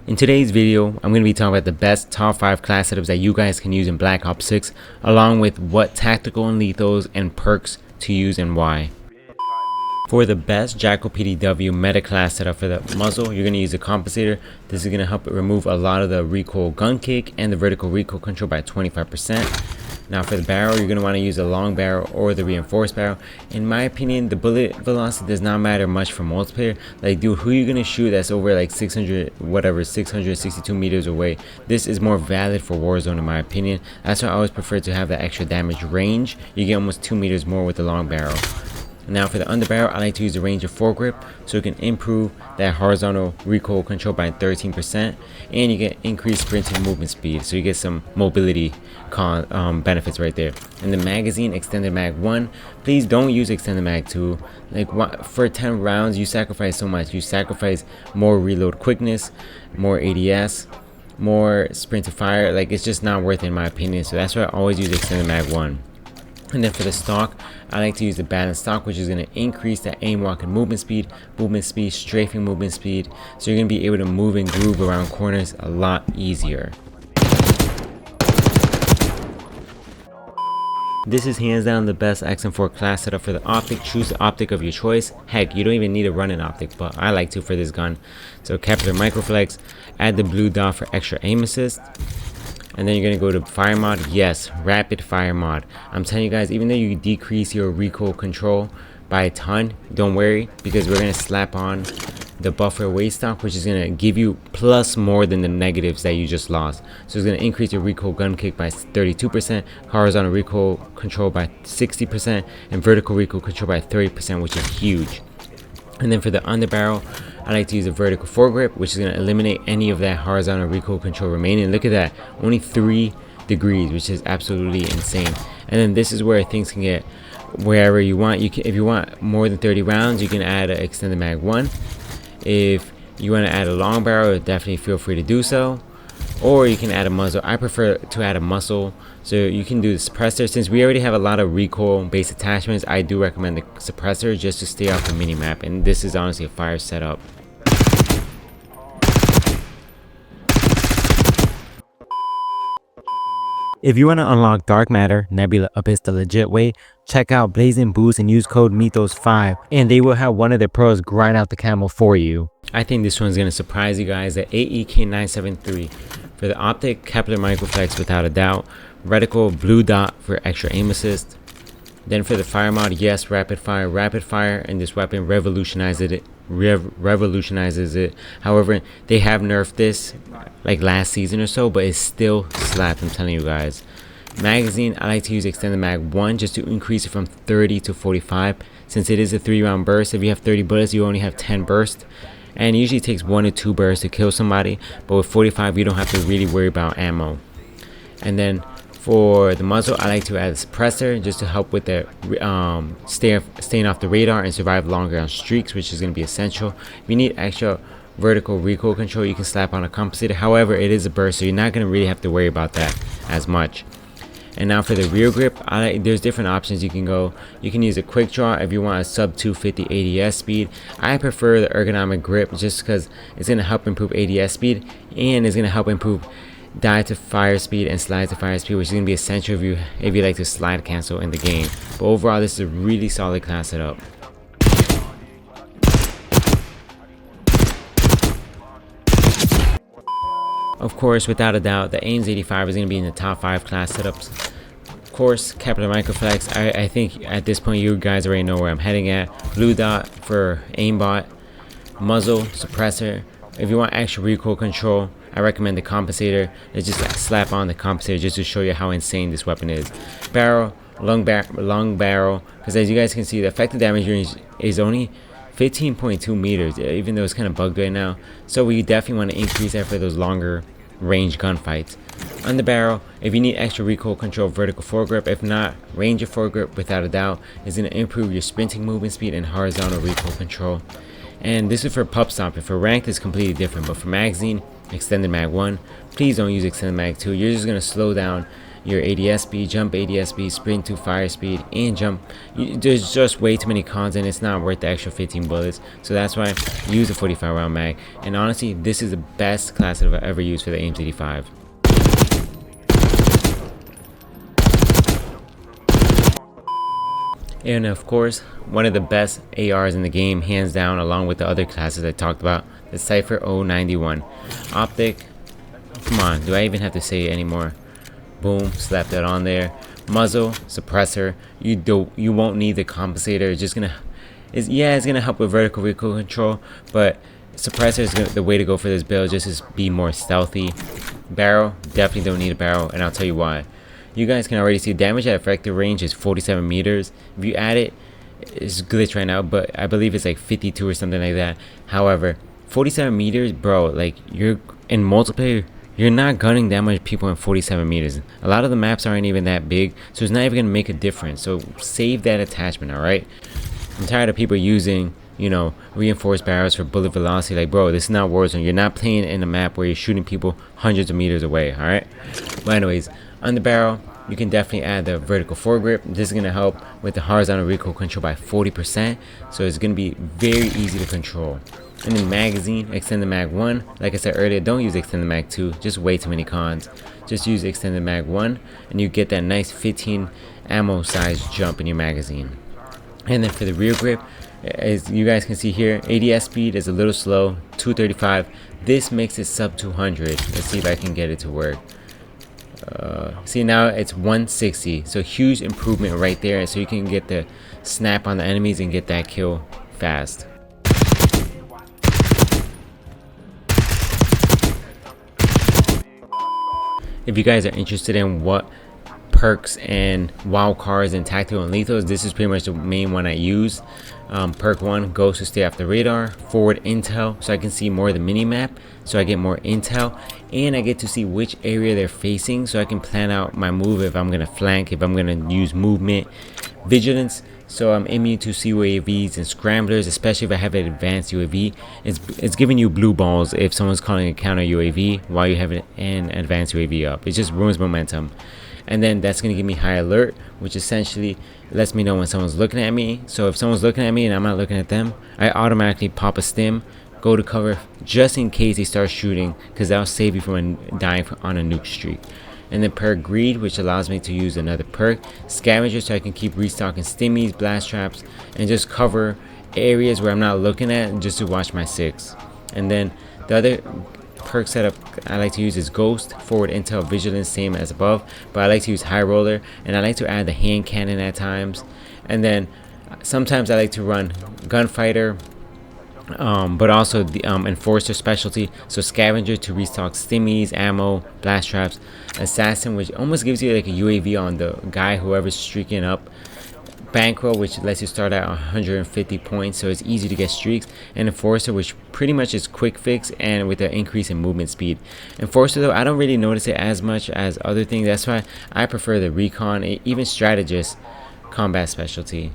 In today's video, I'm going to be talking about the best top 5 class setups that you guys can use in Black Ops 6, along with what tactical and lethals and perks to use and why. For the best Jackal PDW meta class setup for the muzzle, you're going to use a compensator. This is going to help remove a lot of the recoil gun kick and the vertical recoil control by 25%. Now for the barrel, you're going to want to use a long barrel or the reinforced barrel. In my opinion, the bullet velocity does not matter much for multiplayer. Like, dude, who are you going to shoot that's over like 662 meters away? This is more valid for Warzone in my opinion. That's why I always prefer to have that extra damage range. You get almost 2 meters more with the long barrel. Now for the underbarrel, I like to use the Ranger foregrip so it can improve that horizontal recoil control by 13%, and you get increased sprinting movement speed, so you get some mobility benefits right there. And the magazine, extended mag 1, please don't use extended mag 2. Like, for 10 rounds you sacrifice so much. You sacrifice more reload quickness, more ADS, more sprint to fire. Like, it's just not worth it in my opinion, so that's why I always use extended mag 1. And then for the stock, I like to use the balanced stock, which is going to increase that aim, walk, and movement speed, strafing movement speed. So you're going to be able to move and groove around corners a lot easier. This is hands down the best XM4 class setup for the optic. Choose the optic of your choice. Heck, you don't even need a running optic, but I like to for this gun. So capture microflex, add the blue dot for extra aim assist. And then you're going to go to fire mod. Yes, rapid fire mod. I'm telling you guys, even though you decrease your recoil control by a ton, don't worry, because we're going to slap on the buffer waist stock, which is going to give you plus more than the negatives that you just lost. So it's going to increase your recoil gun kick by 32%, horizontal recoil control by 60%, and vertical recoil control by 30%, which is huge. And then for the underbarrel, I like to use a vertical foregrip, which is going to eliminate any of that horizontal recoil control remaining. Look at that, only 3 degrees, which is absolutely insane. And then this is where things can get wherever you want. You can, if you want more than 30 rounds, you can add an extended mag 1. If you want to add a long barrel, definitely feel free to do so. Or you can add a muzzle. I prefer to add a muzzle, so you can do the suppressor. Since we already have a lot of recoil based attachments, I do recommend the suppressor just to stay off the mini map, and this is honestly a fire setup. If you want to unlock Dark Matter, Nebula, Abyss the legit way, check out Blazing Boost and use code MITHOS5, and they will have one of their pros grind out the camo for you. I think this one's going to surprise you guys. The AEK973 for the optic, Kepler microflex without a doubt, reticle blue dot for extra aim assist. Then for the fire mod, yes, rapid fire, and this weapon revolutionizes it. However, they have nerfed this like last season or so, but it still slaps, I'm telling you guys. Magazine, I like to use extended mag 1 just to increase it from 30 to 45. Since it is a 3-round burst, if you have 30 bullets, you only have 10 bursts. And it usually takes 1 to 2 bursts to kill somebody, but with 45, you don't have to really worry about ammo. And then for the muzzle, I like to add a suppressor just to help with the staying off the radar and survive longer on streaks, which is going to be essential. If you need extra vertical recoil control, you can slap on a compensator. However, it is a burst, so you're not going to really have to worry about that as much. And now for the rear grip, there's different options you can go. You can use a quick draw if you want a sub 250 ADS speed. I prefer the ergonomic grip just because it's going to help improve ADS speed, and it's going to help improve dive to fire speed and slide to fire speed, which is going to be essential if you like to slide cancel in the game. But overall, this is a really solid class setup. Of course, without a doubt, the AIMS 85 is going to be in the top 5 class setups. Of course, Kepler microflex. I think at this point you guys already know where I'm heading at. Blue dot for aimbot, muzzle, suppressor. If you want extra recoil control, I recommend the compensator. It's just like slap on the compensator just to show you how insane this weapon is. Barrel, long barrel, because as you guys can see, the effective damage range is only 15.2 meters, even though it's kind of bugged right now. So we definitely want to increase that for those longer range gunfights. On the barrel, if you need extra recoil control, vertical foregrip. If not, Ranger foregrip without a doubt is going to improve your sprinting movement speed and horizontal recoil control. And this is for pup stomping. For ranked, it's completely different, but for magazine, extended mag 1, please don't use extended mag 2. You're just going to slow down your ADS speed, jump ADS speed, sprint to fire speed, and jump. There's just way too many cons, and it's not worth the extra 15 bullets. So that's why I use a 45 round mag. And honestly, this is the best class that I've ever used for the AIM 85. And of course, one of the best ARs in the game, hands down, along with the other classes I talked about, the Cypher 091. Optic, come on, do I even have to say it anymore? Boom, slap that on there. Muzzle, suppressor, you won't need the compensator. It's just gonna, it's gonna help with vertical recoil control, but suppressor is the way to go for this build, just to be more stealthy. Barrel, definitely don't need a barrel, and I'll tell you why. You guys can already see damage at effective range is 47 meters. If you add it, it's glitched right now, but I believe it's like 52 or something like that. However, 47 meters, bro, like you're in multiplayer, you're not gunning that much people in 47 meters. A lot of the maps aren't even that big, so it's not even gonna make a difference. So save that attachment, all right? I'm tired of people using, you know, reinforced barrels for bullet velocity. Like, bro, this is not Warzone. You're not playing in a map where you're shooting people hundreds of meters away, all right? But anyways, on the barrel, you can definitely add the vertical foregrip. This is going to help with the horizontal recoil control by 40%, so it's going to be very easy to control. And then magazine, extended mag 1. Like I said earlier, don't use extended mag 2, just way too many cons. Just use extended mag 1, and you get that nice 15 ammo size jump in your magazine. And then for the rear grip, as you guys can see here, ADS speed is a little slow, 235. This makes it sub 200. Let's see if I can get it to work. See, now it's 160, so huge improvement right there, so you can get the snap on the enemies and get that kill fast. If you guys are interested in what perks and wild cards and tactical and lethals, this is pretty much the main one I use. Perk 1, goes to stay off the radar. Forward intel, so I can see more of the mini map, so I get more intel, and I get to see which area they're facing, so I can plan out my move if I'm gonna flank, if I'm gonna use movement. Vigilance, so I'm immune to UAVs and scramblers, especially if I have an advanced UAV. It's giving you blue balls if someone's calling a counter UAV while you have an advanced UAV up. It just ruins momentum. And then that's going to give me high alert, which essentially lets me know when someone's looking at me. So if someone's looking at me and I'm not looking at them, I automatically pop a stim, go to cover just in case they start shooting, because that'll save you from dying on a nuke streak. And then perk greed, which allows me to use another perk scavenger, so I can keep restocking stimmies, blast traps, and just cover areas where I'm not looking at, just to watch my 6. And then the other perk setup I like to use is ghost, forward intel, vigilance, same as above, but I like to use high roller, and I like to add the hand cannon at times. And then sometimes I like to run gunfighter, but also the enforcer specialty, so scavenger to restock stimmies, ammo, blast traps, assassin, which almost gives you like a UAV on the guy whoever's streaking up, bankroll, which lets you start at 150 points, so it's easy to get streaks, and enforcer, which pretty much is quick fix and with an increase in movement speed. Enforcer, though, I don't really notice it as much as other things. That's why I prefer the recon, even strategist combat specialty.